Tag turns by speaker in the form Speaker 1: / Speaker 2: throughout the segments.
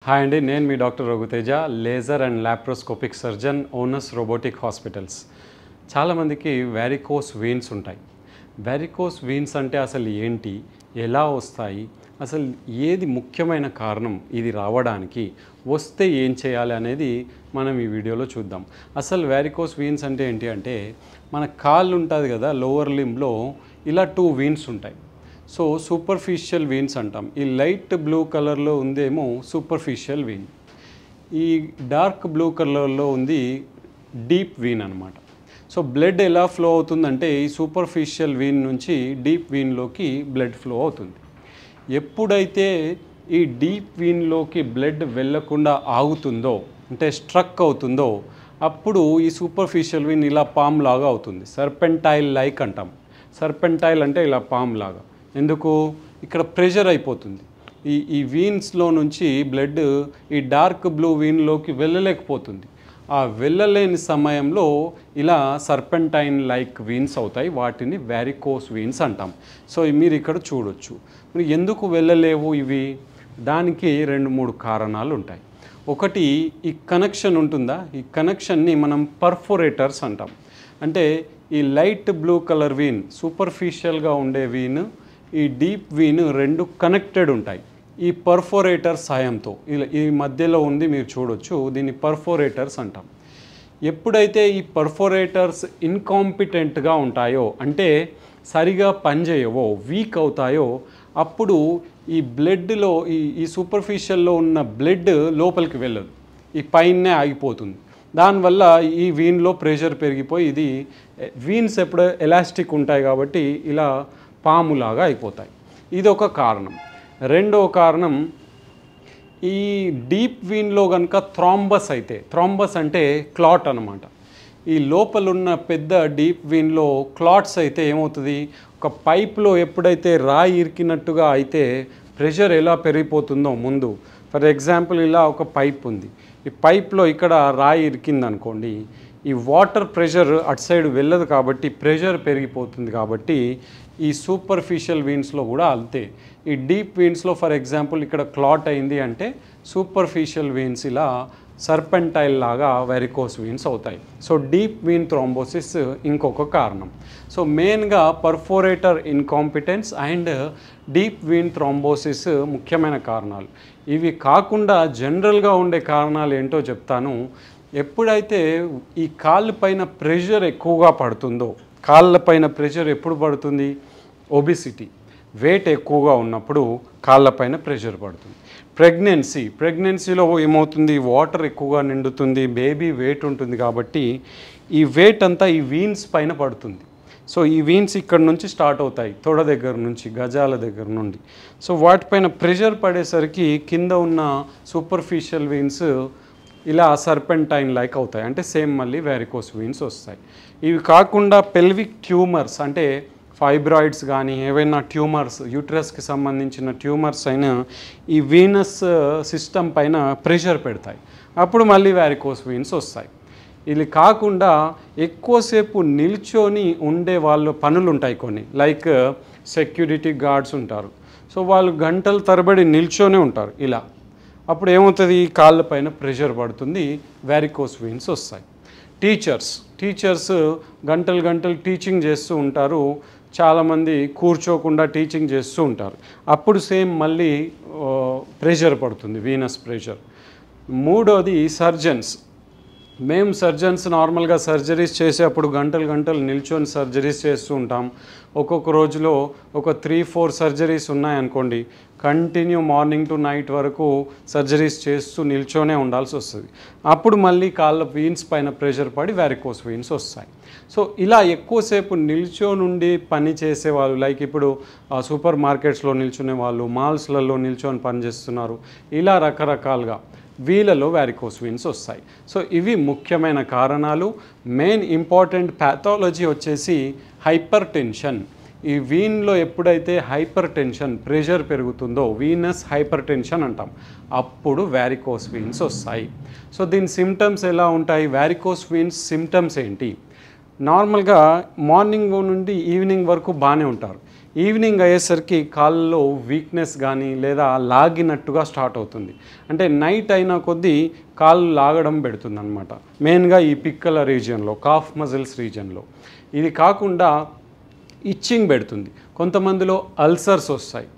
Speaker 1: Hi అండి, నేను మీ doctor Raghuteja, laser and laparoscopic surgeon, Onus robotic hospitals. చాలామందికి వ్యారికోస్ వెయిన్స్ ఉంటాయి. వ్యారికోస్ వెయిన్స్ అంటే అసలు ఏంటి, ఎలా వస్తాయి, అసలు ఏది ముఖ్యమైన కారణం ఇది రావడానికి, వస్తే ఏం చేయాలి అనేది మనం ఈ వీడియోలో చూద్దాం. అసలు వ్యారికోస్ వెయిన్స్ అంటే ఏంటి అంటే, మన కాళ్ళు ఉంటుంది కదా, లోవర్ లింబ్లో ఇలా 2 వెయిన్స్ ఉంటాయి. సో సూపర్ఫిషియల్ వెయిన్స్ అంటాం. ఈ లైట్ బ్లూ కలర్లో ఉందేమో సూపర్ఫిషియల్ వెయిన్, ఈ డార్క్ బ్లూ కలర్లో ఉంది డీప్ వెయిన్ అనమాట. సో బ్లడ్ ఎలా ఫ్లో అవుతుందంటే, ఈ సూపర్ఫిషియల్ వెయిన్ నుంచి డీప్ వెయిన్లోకి బ్లడ్ ఫ్లో అవుతుంది. ఎప్పుడైతే ఈ డీప్ వెయిన్లోకి బ్లడ్ వెళ్ళకుండా ఆగుతుందో, అంటే స్ట్రక్ అవుతుందో, అప్పుడు ఈ సూపర్ఫిషియల్ వెయిన్ ఇలా పామ్ లాగా అవుతుంది. సర్పెంటైల్ లైక్ అంటాం. సర్పెంటైల్ అంటే ఇలా పామ్ లాగా. ఎందుకు? ఇక్కడ ప్రెషర్ అయిపోతుంది. ఈ వీన్స్లో నుంచి బ్లడ్ ఈ డార్క్ బ్లూ వీన్లోకి వెళ్ళలేకపోతుంది. ఆ వెళ్ళలేని సమయంలో ఇలా సర్పెంటైన్ లైక్ వీన్స్ అవుతాయి. వాటిని వ్యారికోస్ వీన్స్ అంటాం. సో మీరు ఇక్కడ చూడొచ్చు. మరి ఎందుకు వెళ్ళలేవు ఇవి? దానికి 2-3 కారణాలు ఉంటాయి. ఒకటి, ఈ కనెక్షన్ ఉంటుందా, ఈ కనెక్షన్ని మనం పర్ఫోరేటర్స్ అంటాం. అంటే ఈ లైట్ బ్లూ కలర్ వీన్, సూపర్ఫిషియల్గా ఉండే వీన్, ఈ డీప్ వీన్ 2 కనెక్టెడ్ ఉంటాయి ఈ పర్ఫోరేటర్ సాయంతో. ఇలా ఈ మధ్యలో ఉంది, మీరు చూడొచ్చు. దీన్ని పర్ఫోరేటర్స్ అంటాం. ఎప్పుడైతే ఈ పర్ఫోరేటర్స్ ఇన్కాంపిటెంట్గా ఉంటాయో, అంటే సరిగా పనిచేయవో, వీక్ అవుతాయో, అప్పుడు ఈ బ్లడ్లో ఈ సూపర్ఫిషియల్లో ఉన్న బ్లడ్ లోపలికి వెళ్ళదు, ఈ పైనే ఆగిపోతుంది. దానివల్ల ఈ వీన్లో ప్రెషర్ పెరిగిపోయి, ఇది వీన్స్ ఎప్పుడు ఎలాస్టిక్ ఉంటాయి కాబట్టి ఇలా పాములాగా అయిపోతాయి. ఇది ఒక కారణం. రెండో కారణం, ఈ డీప్ వీన్లో కనుక థ్రాంబస్ అయితే, థ్రాంబస్ అంటే క్లాట్ అనమాట. ఈ లోపలున్న పెద్ద డీప్ వీన్లో క్లాట్స్ అయితే ఏమవుతుంది, ఒక పైప్లో ఎప్పుడైతే రాయి ఇరికినట్టుగా అయితే ప్రెషర్ ఎలా పెరిగిపోతుందో ముందు. ఫర్ ఎగ్జాంపుల్, ఇలా ఒక పైప్ ఉంది. ఈ పైప్లో ఇక్కడ రాయి ఇరికిందనుకోండి, ఈ వాటర్ ప్రెషర్ అటు సైడ్ వెళ్ళదు కాబట్టి ప్రెషర్ పెరిగిపోతుంది. కాబట్టి ఈ సూపర్ఫిషియల్ వీన్స్లో కూడా అంతే. ఈ డీప్ వీన్స్లో ఫర్ ఎగ్జాంపుల్ ఇక్కడ క్లాట్ అయింది అంటే సూపర్ఫిషియల్ వీన్స్ ఇలా సర్పెంటైల్ లాగా వెరికోస్ వీన్స్ అవుతాయి. సో డీప్ వీన్ థ్రాంబోసిస్ ఇంకొక కారణం. సో మెయిన్గా perforator incompetence and deep vein thrombosis ముఖ్యమైన కారణాలు. ఇవి కాకుండా జనరల్గా ఉండే కారణాలు ఏంటో చెప్తాను. ఎప్పుడైతే ఈ కాళ్ళ పైన ప్రెషర్ ఎక్కువగా పడుతుందో, కాళ్ళ పైన ప్రెషర్ ఎప్పుడు పడుతుంది? ఒబిసిటీ, వెయిట్ ఎక్కువగా ఉన్నప్పుడు కాళ్ళపైన ప్రెషర్ పడుతుంది. ప్రెగ్నెన్సీలో ఏమవుతుంది, వాటర్ ఎక్కువగా నిండుతుంది, బేబీ వెయిట్ ఉంటుంది కాబట్టి ఈ వెయిట్ అంతా ఈ వీన్స్ పైన పడుతుంది. సో ఈ వీన్స్ ఇక్కడ నుంచి స్టార్ట్ అవుతాయి, తొడ దగ్గర నుంచి, గజాల దగ్గర నుండి. సో వాటిపైన ప్రెషర్ పడేసరికి కింద ఉన్న సూపర్ఫిషియల్ వీన్స్ ఇలా సర్పెంటైన్ లైక్ అవుతాయి. అంటే సేమ్ మళ్ళీ వ్యారికోస్ వీన్స్ వస్తాయి. ఇవి కాకుండా పెల్విక్ ట్యూమర్స్, అంటే ఫైబ్రాయిడ్స్ కానీ ఏవైనా ట్యూమర్స్, యూట్రస్కి సంబంధించిన ట్యూమర్స్ అయినా ఈ వీనస్ సిస్టమ్ పైన ప్రెషర్ పెడతాయి. అప్పుడు మళ్ళీ వ్యారికోస్ వీన్స్ వస్తాయి. ఇది కాకుండా ఎక్కువసేపు నిల్చొని ఉండే వాళ్ళు పనులు ఉంటాయి కొన్ని, లైక్ సెక్యూరిటీ గార్డ్స్ ఉంటారు. సో వాళ్ళు గంటల తరబడి నిల్చొనే ఉంటారు ఇలా. అప్పుడు ఏమవుతుంది, కాళ్ళ పైన ప్రెషర్ పడుతుంది, వ్యారికోస్ వీన్స్ వస్తాయి. టీచర్స్ గంటలు టీచింగ్ చేస్తూ ఉంటారు. చాలామంది కూర్చోకుండా టీచింగ్ చేస్తూ ఉంటారు. అప్పుడు సేమ్ మళ్ళీ ప్రెషర్ పడుతుంది, వీనస్ ప్రెషర్. మూడోది సర్జన్స్. మేము సర్జన్స్ నార్మల్గా సర్జరీస్ చేసేటప్పుడు గంటలు నిల్చొని సర్జరీస్ చేస్తూ ఉంటాం. ఒక్కొక్క రోజులో ఒక 3-4 సర్జరీస్ ఉన్నాయనుకోండి, కంటిన్యూ మార్నింగ్ టు నైట్ వరకు సర్జరీస్ చేస్తూ నిల్చొనే ఉండాల్సి వస్తుంది. అప్పుడు మళ్ళీ కాళ్ళ వీన్స్ పైన ప్రెషర్ పడి వ్యారికోస్ వీన్స్ వస్తాయి. సో ఇలా ఎక్కువసేపు నిల్చొనుండి పని చేసేవాళ్ళు, లైక్ ఇప్పుడు సూపర్ మార్కెట్స్లో నిల్చునే వాళ్ళు, మాల్స్లలో నిల్చొని పని చేస్తున్నారు, ఇలా రకరకాలుగా వీళ్ళలో వ్యారికోస్ వీన్స్ వస్తాయి. సో ఇవి ముఖ్యమైన కారణాలు. మెయిన్ ఇంపార్టెంట్ ప్యాథాలజీ వచ్చేసి హైపర్ టెన్షన్. ఈ వీన్లో ఎప్పుడైతే హైపర్ టెన్షన్, ప్రెషర్ పెరుగుతుందో, వీనస్ హైపర్ టెన్షన్ అంటాం, అప్పుడు వ్యారికోస్ వీన్స్ వస్తాయి. సో దీని సిమ్టమ్స్ ఎలా ఉంటాయి? వ్యారికోస్ వీన్స్ సిమ్టమ్స్ ఏంటి? నార్మల్గా మార్నింగ్ నుండి ఈవినింగ్ వరకు బాగానే ఉంటారు. ఈవినింగ్ అయ్యేసరికి కాళ్ళలో వీక్నెస్ కానీ లేదా లాగినట్టుగా స్టార్ట్ అవుతుంది. అంటే నైట్ అయినా కొద్దీ కాళ్ళు లాగడం పెడుతుంది అనమాట. మెయిన్గా ఈ పిక్కల రీజియన్లో, కాఫ్ మజిల్స్ రీజియన్లో. ఇది కాకుండా ఇచ్చింగ్ పెడుతుంది. కొంతమందిలో అల్సర్స్ వస్తాయి.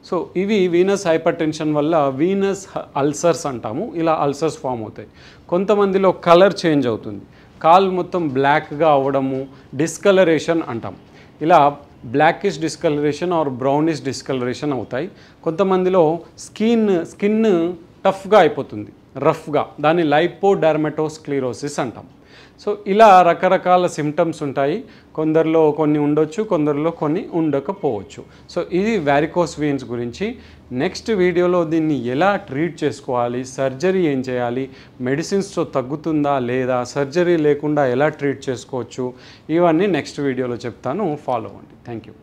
Speaker 1: సో ఇవి వీనస్ హైపర్టెన్షన్ వల్ల వీనస్ అల్సర్స్ అంటాము. ఇలా అల్సర్స్ ఫామ్ అవుతాయి. కొంతమందిలో కలర్ చేంజ్ అవుతుంది. కాలు మొత్తం బ్లాక్గా అవ్వడము, డిస్కలరేషన్ అంటాం. ఇలా blackish discolouration or brownish discolouration అవుతాయి. కొంతమందిలో స్కిన్ టఫ్గా అయిపోతుంది, రఫ్గా. దాన్ని లైపోడెర్మటోస్క్లిరోసిస్ అంటాం. సో ఇలా రకరకాల సిమ్టమ్స్ ఉంటాయి. కొందరిలో కొన్ని ఉండొచ్చు, కొందరిలో కొన్ని ఉండకపోవచ్చు. సో ఇది వారికోస్ వీన్స్ గురించి. నెక్స్ట్ వీడియోలో దీన్ని ఎలా ట్రీట్ చేసుకోవాలి, సర్జరీ ఏం చేయాలి, మెడిసిన్స్తో తగ్గుతుందా లేదా, సర్జరీ లేకుండా ఎలా ట్రీట్ చేసుకోవచ్చు, ఇవన్నీ నెక్స్ట్ వీడియోలో చెప్తాను. ఫాలో అవ్వండి. Thank you.